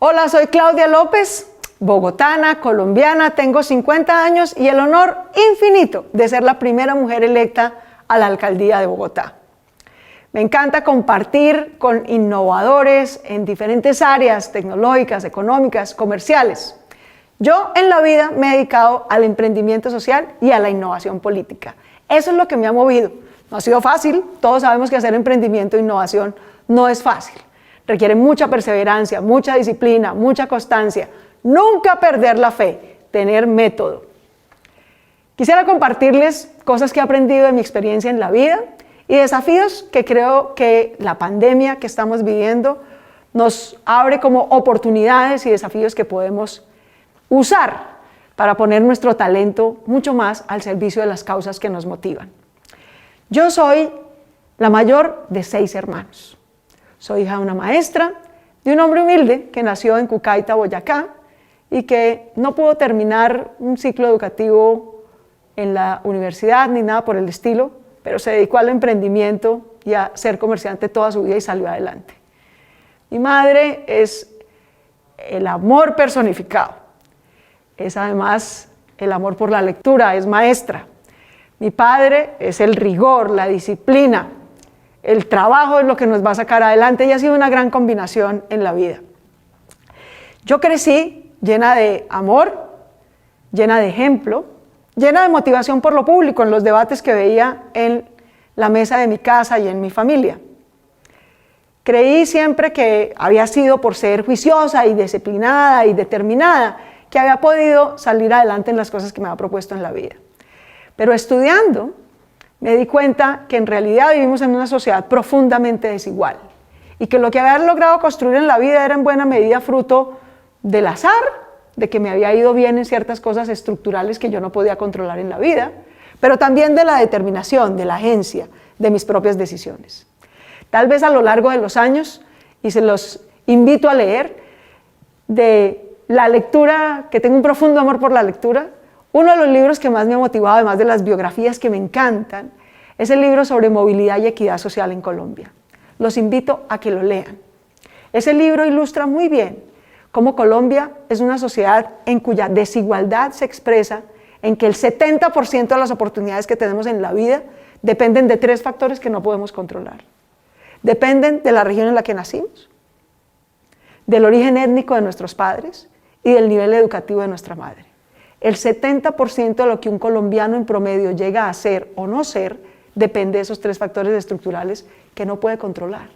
Hola, soy Claudia López, bogotana, colombiana, tengo 50 años y el honor infinito de ser la primera mujer electa a la alcaldía de Bogotá. Me encanta compartir con innovadores en diferentes áreas tecnológicas, económicas, comerciales. Yo en la vida me he dedicado al emprendimiento social y a la innovación política. Eso es lo que me ha movido. No ha sido fácil, todos sabemos que hacer emprendimiento e innovación no es fácil. Requiere mucha perseverancia, mucha disciplina, mucha constancia. Nunca perder la fe, tener método. Quisiera compartirles cosas que he aprendido de mi experiencia en la vida y desafíos que creo que la pandemia que estamos viviendo nos abre como oportunidades y desafíos que podemos usar para poner nuestro talento mucho más al servicio de las causas que nos motivan. Yo soy la mayor de 6 hermanos. Soy hija de una maestra, de un hombre humilde que nació en Cucaita, Boyacá, y que no pudo terminar un ciclo educativo en la universidad ni nada por el estilo, pero se dedicó al emprendimiento y a ser comerciante toda su vida y salió adelante. Mi madre es el amor personificado, es además el amor por la lectura, es maestra. Mi padre es el rigor, la disciplina, el trabajo es lo que nos va a sacar adelante y ha sido una gran combinación en la vida. Yo crecí llena de amor, llena de ejemplo, llena de motivación por lo público en los debates que veía en la mesa de mi casa y en mi familia. Creí siempre que había sido por ser juiciosa y disciplinada y determinada que había podido salir adelante en las cosas que me había propuesto en la vida. Pero estudiando me di cuenta que en realidad vivimos en una sociedad profundamente desigual y que lo que había logrado construir en la vida era en buena medida fruto del azar, de que me había ido bien en ciertas cosas estructurales que yo no podía controlar en la vida, pero también de la determinación, de la agencia, de mis propias decisiones. Tal vez a lo largo de los años, y se los invito a leer, de la lectura, que tengo un profundo amor por la lectura, uno de los libros que más me ha motivado, además de las biografías que me encantan, es el libro sobre movilidad y equidad social en Colombia. Los invito a que lo lean. Ese libro ilustra muy bien cómo Colombia es una sociedad en cuya desigualdad se expresa en que el 70% de las oportunidades que tenemos en la vida dependen de 3 factores que no podemos controlar. Dependen de la región en la que nacimos, del origen étnico de nuestros padres y del nivel educativo de nuestra madre. El 70% de lo que un colombiano en promedio llega a ser o no ser depende de esos 3 factores estructurales que no puede controlar.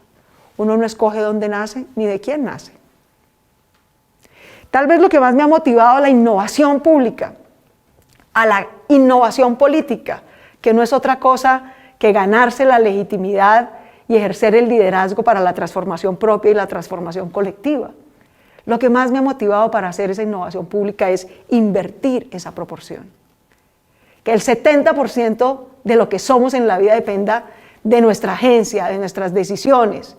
Uno no escoge dónde nace ni de quién nace. Tal vez lo que más me ha motivado a la innovación pública, a la innovación política, que no es otra cosa que ganarse la legitimidad y ejercer el liderazgo para la transformación propia y la transformación colectiva. Lo que más me ha motivado para hacer esa innovación pública es invertir esa proporción. Que el 70% de lo que somos en la vida dependa de nuestra agencia, de nuestras decisiones,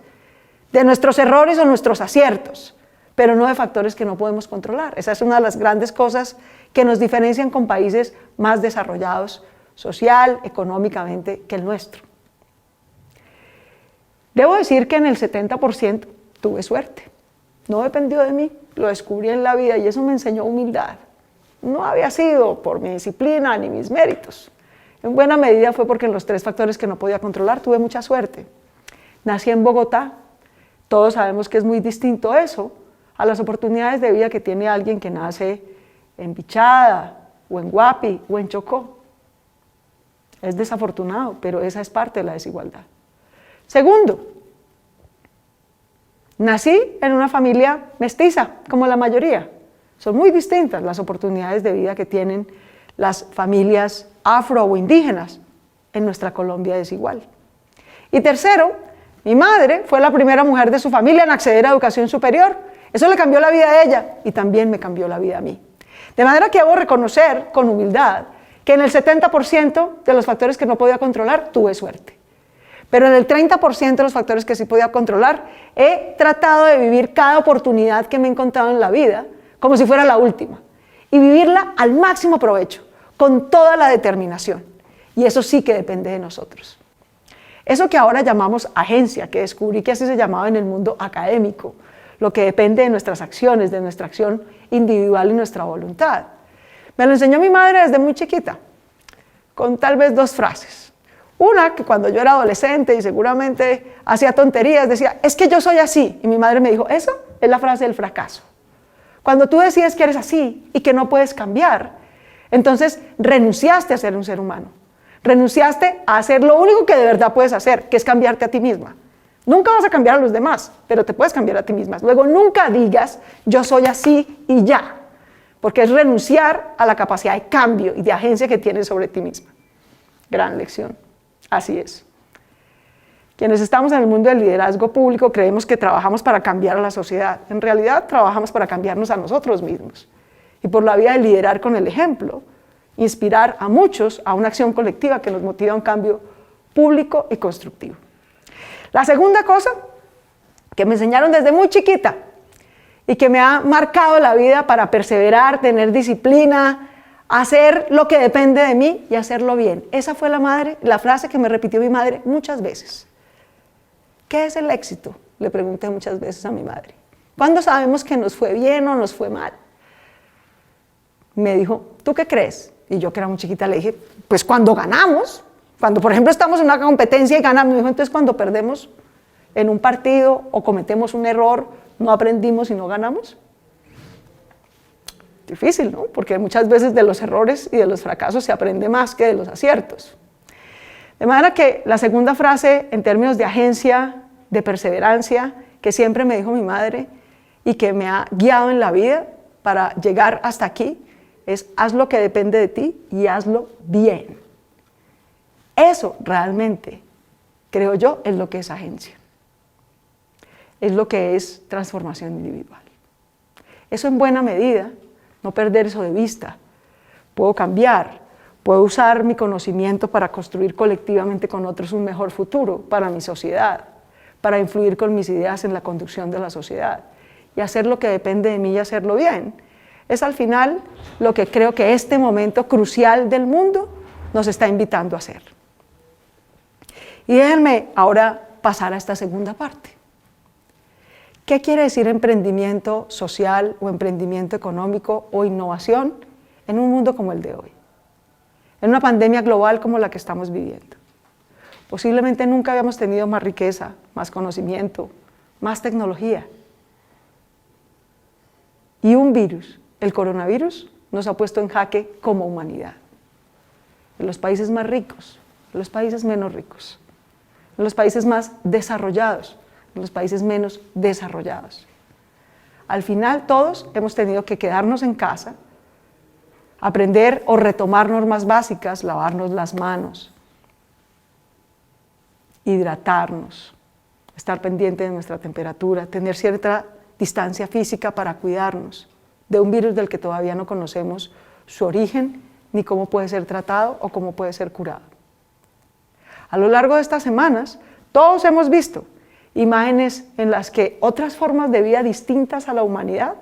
de nuestros errores o nuestros aciertos, pero no de factores que no podemos controlar. Esa es una de las grandes cosas que nos diferencian con países más desarrollados social, económicamente que el nuestro. Debo decir que en el 70% tuve suerte. No dependió de mí, lo descubrí en la vida y eso me enseñó humildad. No había sido por mi disciplina ni mis méritos. En buena medida fue porque en los 3 factores que no podía controlar tuve mucha suerte. Nací en Bogotá, todos sabemos que es muy distinto eso a las oportunidades de vida que tiene alguien que nace en Bichada o en Guapi o en Chocó. Es desafortunado, pero esa es parte de la desigualdad. Segundo, nací en una familia mestiza, como la mayoría. Son muy distintas las oportunidades de vida que tienen las familias afro o indígenas en nuestra Colombia desigual. Y tercero, mi madre fue la primera mujer de su familia en acceder a educación superior. Eso le cambió la vida a ella y también me cambió la vida a mí. De manera que debo reconocer con humildad que en el 70% de los factores que no podía controlar tuve suerte. Pero en el 30% de los factores que sí podía controlar, he tratado de vivir cada oportunidad que me he encontrado en la vida como si fuera la última y vivirla al máximo provecho, con toda la determinación. Y eso sí que depende de nosotros. Eso que ahora llamamos agencia, que descubrí que así se llamaba en el mundo académico, lo que depende de nuestras acciones, de nuestra acción individual y nuestra voluntad. Me lo enseñó mi madre desde muy chiquita, con tal vez 2 frases. Una, que cuando yo era adolescente y seguramente hacía tonterías, decía, es que yo soy así. Y mi madre me dijo, eso es la frase del fracaso. Cuando tú decides que eres así y que no puedes cambiar, entonces renunciaste a ser un ser humano. Renunciaste a hacer lo único que de verdad puedes hacer, que es cambiarte a ti misma. Nunca vas a cambiar a los demás, pero te puedes cambiar a ti misma. Luego nunca digas, yo soy así y ya, porque es renunciar a la capacidad de cambio y de agencia que tienes sobre ti misma. Gran lección. Así es. Quienes estamos en el mundo del liderazgo público creemos que trabajamos para cambiar a la sociedad. En realidad trabajamos para cambiarnos a nosotros mismos. Y por la vía de liderar con el ejemplo, inspirar a muchos a una acción colectiva que nos motiva a un cambio público y constructivo. La segunda cosa que me enseñaron desde muy chiquita y que me ha marcado la vida para perseverar, tener disciplina, hacer lo que depende de mí y hacerlo bien. Esa fue la frase que me repitió mi madre muchas veces. ¿Qué es el éxito? Le pregunté muchas veces a mi madre. ¿Cuándo sabemos que nos fue bien o nos fue mal? Me dijo, ¿tú qué crees? Y yo, que era muy chiquita, le dije, pues cuando ganamos, cuando por ejemplo estamos en una competencia y ganamos. Me dijo, entonces cuando perdemos en un partido o cometemos un error, no aprendimos y no ganamos. Difícil, ¿no? Porque muchas veces de los errores y de los fracasos se aprende más que de los aciertos. De manera que la segunda frase en términos de agencia, de perseverancia, que siempre me dijo mi madre y que me ha guiado en la vida para llegar hasta aquí, es haz lo que depende de ti y hazlo bien. Eso realmente, creo yo, es lo que es agencia. Es lo que es transformación individual. Eso en buena medida, no perder eso de vista. Puedo cambiar, puedo usar mi conocimiento para construir colectivamente con otros un mejor futuro para mi sociedad, para influir con mis ideas en la conducción de la sociedad y hacer lo que depende de mí y hacerlo bien. Es al final lo que creo que este momento crucial del mundo nos está invitando a hacer. Y déjenme ahora pasar a esta segunda parte. ¿Qué quiere decir emprendimiento social o emprendimiento económico o innovación en un mundo como el de hoy? En una pandemia global como la que estamos viviendo. Posiblemente nunca habíamos tenido más riqueza, más conocimiento, más tecnología. Y un virus, el coronavirus, nos ha puesto en jaque como humanidad. En los países más ricos, en los países menos ricos, en los países más desarrollados, en los países menos desarrollados. Al final todos hemos tenido que quedarnos en casa, aprender o retomar normas básicas, lavarnos las manos, hidratarnos, estar pendiente de nuestra temperatura, tener cierta distancia física para cuidarnos de un virus del que todavía no conocemos su origen, ni cómo puede ser tratado o cómo puede ser curado. A lo largo de estas semanas, todos hemos visto imágenes en las que otras formas de vida distintas a la humanidad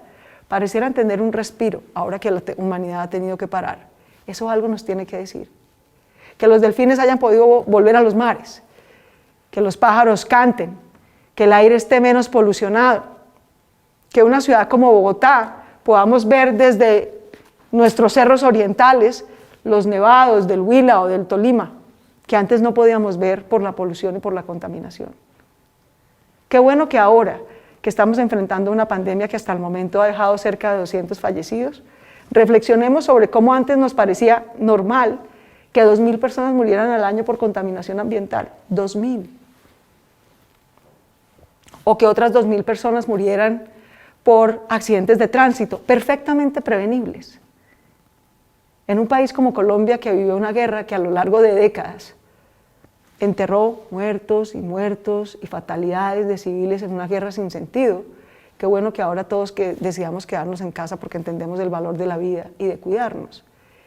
parecieran tener un respiro, ahora que la humanidad ha tenido que parar. Eso algo nos tiene que decir. Que los delfines hayan podido volver a los mares, que los pájaros canten, que el aire esté menos polucionado, que una ciudad como Bogotá podamos ver desde nuestros cerros orientales los nevados del Huila o del Tolima, que antes no podíamos ver por la polución y por la contaminación. Qué bueno que ahora que estamos enfrentando una pandemia que hasta el momento ha dejado cerca de 200 fallecidos, reflexionemos sobre cómo antes nos parecía normal que 2.000 personas murieran al año por contaminación ambiental. 2.000. O que otras 2.000 personas murieran por accidentes de tránsito, perfectamente prevenibles. En un país como Colombia, que vivió una guerra que a lo largo de décadas enterró muertos y fatalidades de civiles en una guerra sin sentido, qué bueno que ahora todos que decidamos quedarnos en casa porque entendemos el valor de la vida y de cuidarnos,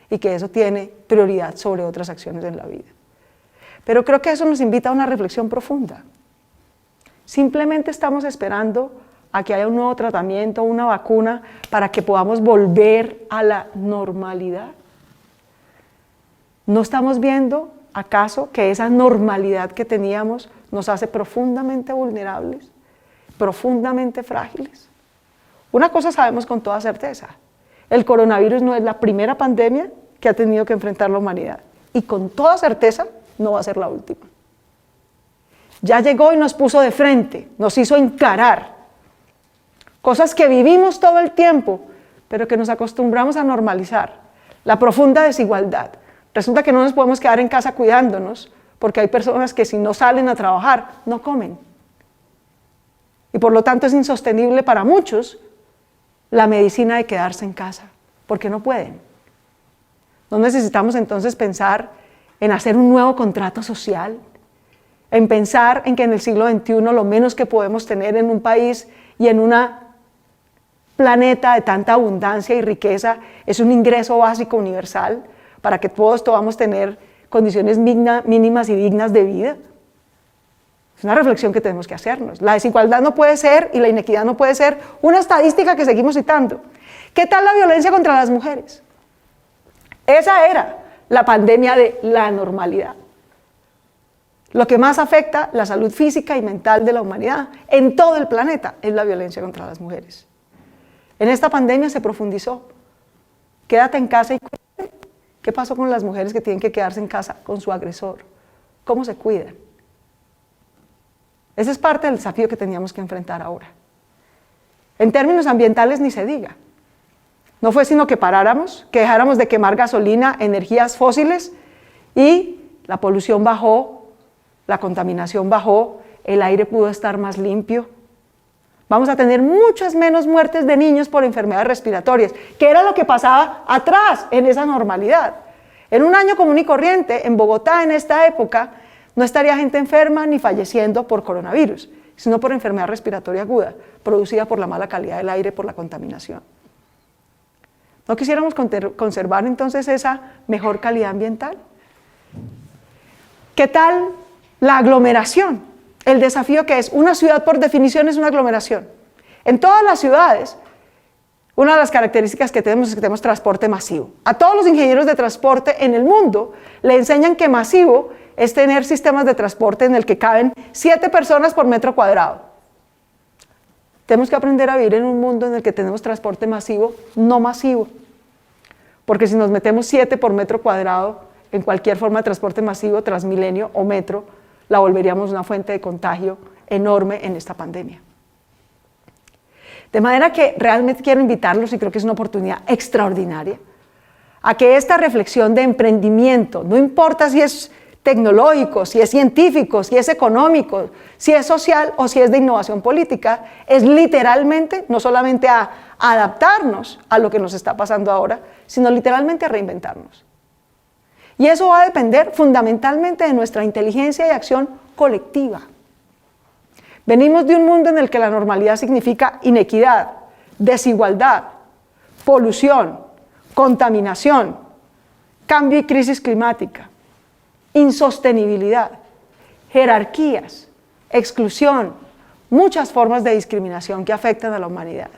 y que eso tiene prioridad sobre otras acciones en la vida. Pero creo que eso nos invita a una reflexión profunda. Simplemente estamos esperando a que haya un nuevo tratamiento, una vacuna, para que podamos volver a la normalidad. ¿No estamos viendo acaso que esa normalidad que teníamos nos hace profundamente vulnerables? profundamente frágiles. Una cosa sabemos con toda certeza: el coronavirus no es la primera pandemia que ha tenido que enfrentar la humanidad, y con toda certeza no va a ser la última. Ya llegó y nos puso de frente, nos hizo encarar cosas que vivimos todo el tiempo, pero que nos acostumbramos a normalizar. La profunda desigualdad. Resulta que no nos podemos quedar en casa cuidándonos, porque hay personas que si no salen a trabajar, no comen. Y por lo tanto es insostenible para muchos la medicina de quedarse en casa, porque no pueden. No necesitamos entonces pensar en hacer un nuevo contrato social, en pensar en que en el siglo XXI lo menos que podemos tener en un país y en un planeta de tanta abundancia y riqueza es un ingreso básico universal para que todos podamos tener condiciones mínimas y dignas de vida. Es una reflexión que tenemos que hacernos. La desigualdad no puede ser, y la inequidad no puede ser, una estadística que seguimos citando. ¿Qué tal la violencia contra las mujeres? Esa era la pandemia de la normalidad. Lo que más afecta la salud física y mental de la humanidad en todo el planeta es la violencia contra las mujeres. En esta pandemia se profundizó. Quédate en casa y cuídate. ¿Qué pasó con las mujeres que tienen que quedarse en casa con su agresor? ¿Cómo se cuidan? Ese es parte del desafío que teníamos que enfrentar ahora. En términos ambientales ni se diga. No fue sino que paráramos, que dejáramos de quemar gasolina, energías fósiles, y la polución bajó, la contaminación bajó, el aire pudo estar más limpio. Vamos a tener muchas menos muertes de niños por enfermedades respiratorias, que era lo que pasaba atrás en esa normalidad. En un año común y corriente, en Bogotá en esta época, no estaría gente enferma ni falleciendo por coronavirus, sino por enfermedad respiratoria aguda, producida por la mala calidad del aire, por la contaminación. ¿No quisiéramos conservar entonces esa mejor calidad ambiental? ¿Qué tal la aglomeración? El desafío que es, una ciudad por definición es una aglomeración. En todas las ciudades, una de las características que tenemos es que tenemos transporte masivo. A todos los ingenieros de transporte en el mundo le enseñan que masivo es tener sistemas de transporte en el que caben 7 personas por metro cuadrado. Tenemos que aprender a vivir en un mundo en el que tenemos transporte masivo, no masivo. Porque si nos metemos 7 por metro cuadrado en cualquier forma de transporte masivo, Transmilenio o metro, la volveríamos una fuente de contagio enorme en esta pandemia. De manera que realmente quiero invitarlos, y creo que es una oportunidad extraordinaria, a que esta reflexión de emprendimiento, no importa si es tecnológico, si es científico, si es económico, si es social o si es de innovación política, es literalmente no solamente a adaptarnos a lo que nos está pasando ahora, sino literalmente a reinventarnos. Y eso va a depender fundamentalmente de nuestra inteligencia y acción colectiva. Venimos de un mundo en el que la normalidad significa inequidad, desigualdad, polución, contaminación, cambio y crisis climática, insostenibilidad, jerarquías, exclusión, muchas formas de discriminación que afectan a la humanidad.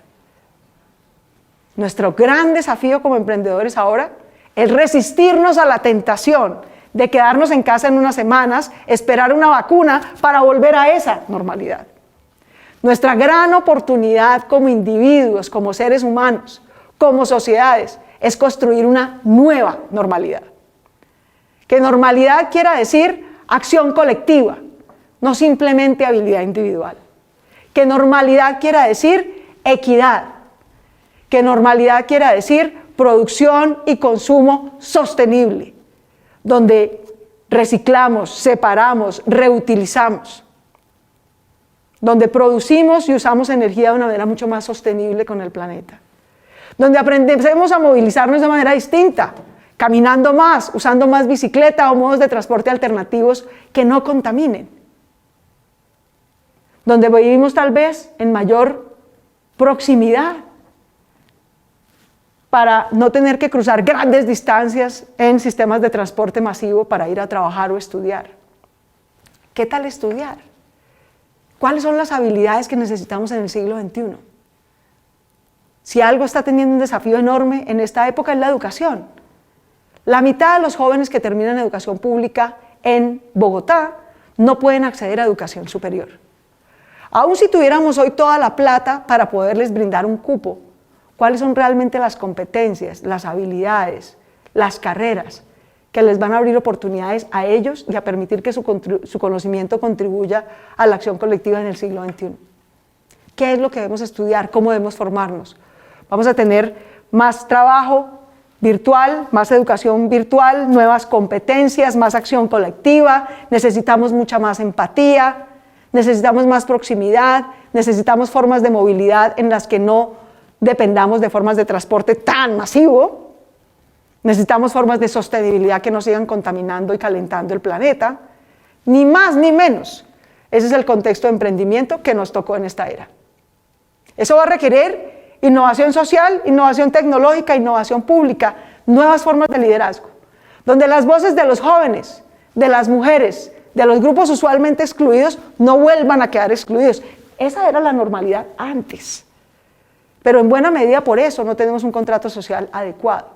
Nuestro gran desafío como emprendedores ahora es resistirnos a la tentación de quedarnos en casa en unas semanas, esperar una vacuna para volver a esa normalidad. Nuestra gran oportunidad como individuos, como seres humanos, como sociedades, es construir una nueva normalidad. Que normalidad quiera decir acción colectiva, no simplemente habilidad individual. Que normalidad quiera decir equidad. Que normalidad quiera decir producción y consumo sostenible, donde reciclamos, separamos, reutilizamos, donde producimos y usamos energía de una manera mucho más sostenible con el planeta, donde aprendemos a movilizarnos de manera distinta, caminando más, usando más bicicleta o modos de transporte alternativos que no contaminen, donde vivimos tal vez en mayor proximidad, para no tener que cruzar grandes distancias en sistemas de transporte masivo para ir a trabajar o estudiar. ¿Qué tal estudiar? ¿Cuáles son las habilidades que necesitamos en el siglo XXI? Si algo está teniendo un desafío enorme en esta época es la educación. La mitad de los jóvenes que terminan educación pública en Bogotá no pueden acceder a educación superior. Aun si tuviéramos hoy toda la plata para poderles brindar un cupo, ¿cuáles son realmente las competencias, las habilidades, las carreras que les van a abrir oportunidades a ellos y a permitir que su conocimiento contribuya a la acción colectiva en el siglo XXI? ¿Qué es lo que debemos estudiar? ¿Cómo debemos formarnos? Vamos a tener más trabajo virtual, más educación virtual, nuevas competencias, más acción colectiva, necesitamos mucha más empatía, necesitamos más proximidad, necesitamos formas de movilidad en las que no dependamos de formas de transporte tan masivo, necesitamos formas de sostenibilidad que no sigan contaminando y calentando el planeta, ni más ni menos. Ese es el contexto de emprendimiento que nos tocó en esta era. Eso va a requerir innovación social, innovación tecnológica, innovación pública, nuevas formas de liderazgo, donde las voces de los jóvenes, de las mujeres, de los grupos usualmente excluidos, no vuelvan a quedar excluidos. Esa era la normalidad antes, pero en buena medida por eso no tenemos un contrato social adecuado.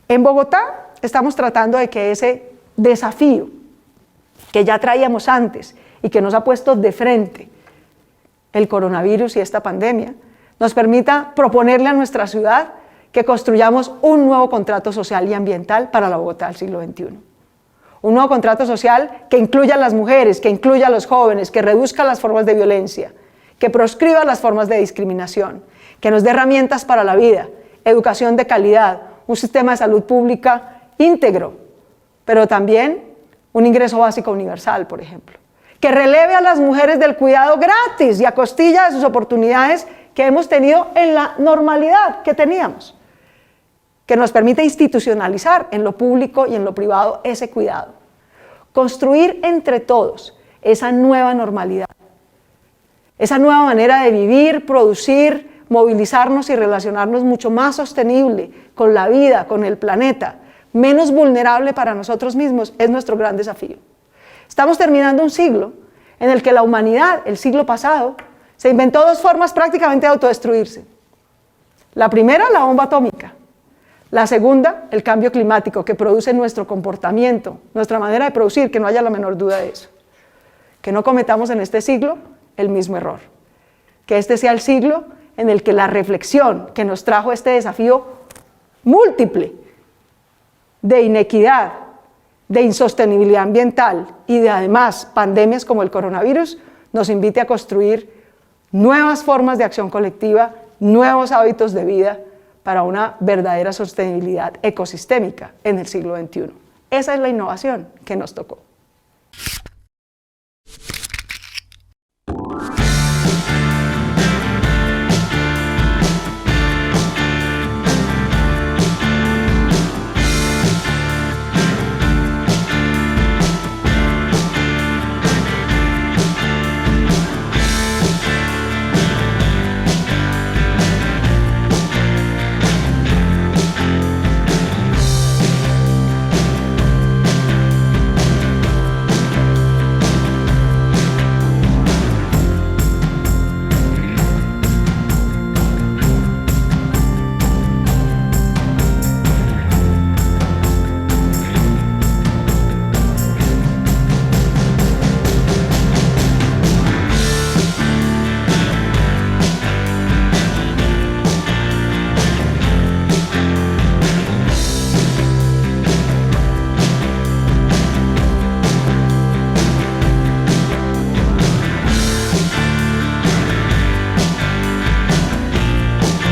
En Bogotá estamos tratando de que ese desafío que ya traíamos antes y que nos ha puesto de frente el coronavirus y esta pandemia, nos permita proponerle a nuestra ciudad que construyamos un nuevo contrato social y ambiental para la Bogotá del siglo XXI. Un nuevo contrato social que incluya a las mujeres, que incluya a los jóvenes, que reduzca las formas de violencia, que proscriba las formas de discriminación, que nos dé herramientas para la vida, educación de calidad, un sistema de salud pública íntegro, pero también un ingreso básico universal, por ejemplo, que releve a las mujeres del cuidado gratis y a costilla de sus oportunidades que hemos tenido en la normalidad que teníamos, que nos permite institucionalizar en lo público y en lo privado ese cuidado. Construir entre todos esa nueva normalidad, esa nueva manera de vivir, producir, movilizarnos y relacionarnos mucho más sostenible con la vida, con el planeta, menos vulnerable para nosotros mismos, es nuestro gran desafío. Estamos terminando un siglo en el que la humanidad, el siglo pasado, se inventó dos formas prácticamente de autodestruirse. La primera, la bomba atómica. La segunda, el cambio climático que produce nuestro comportamiento, nuestra manera de producir, que no haya la menor duda de eso. Que no cometamos en este siglo el mismo error. Que este sea el siglo en el que la reflexión que nos trajo este desafío múltiple de inequidad, de insostenibilidad ambiental y de además pandemias como el coronavirus, nos invite a construir nuevas formas de acción colectiva, nuevos hábitos de vida para una verdadera sostenibilidad ecosistémica en el siglo XXI. Esa es la innovación que nos tocó.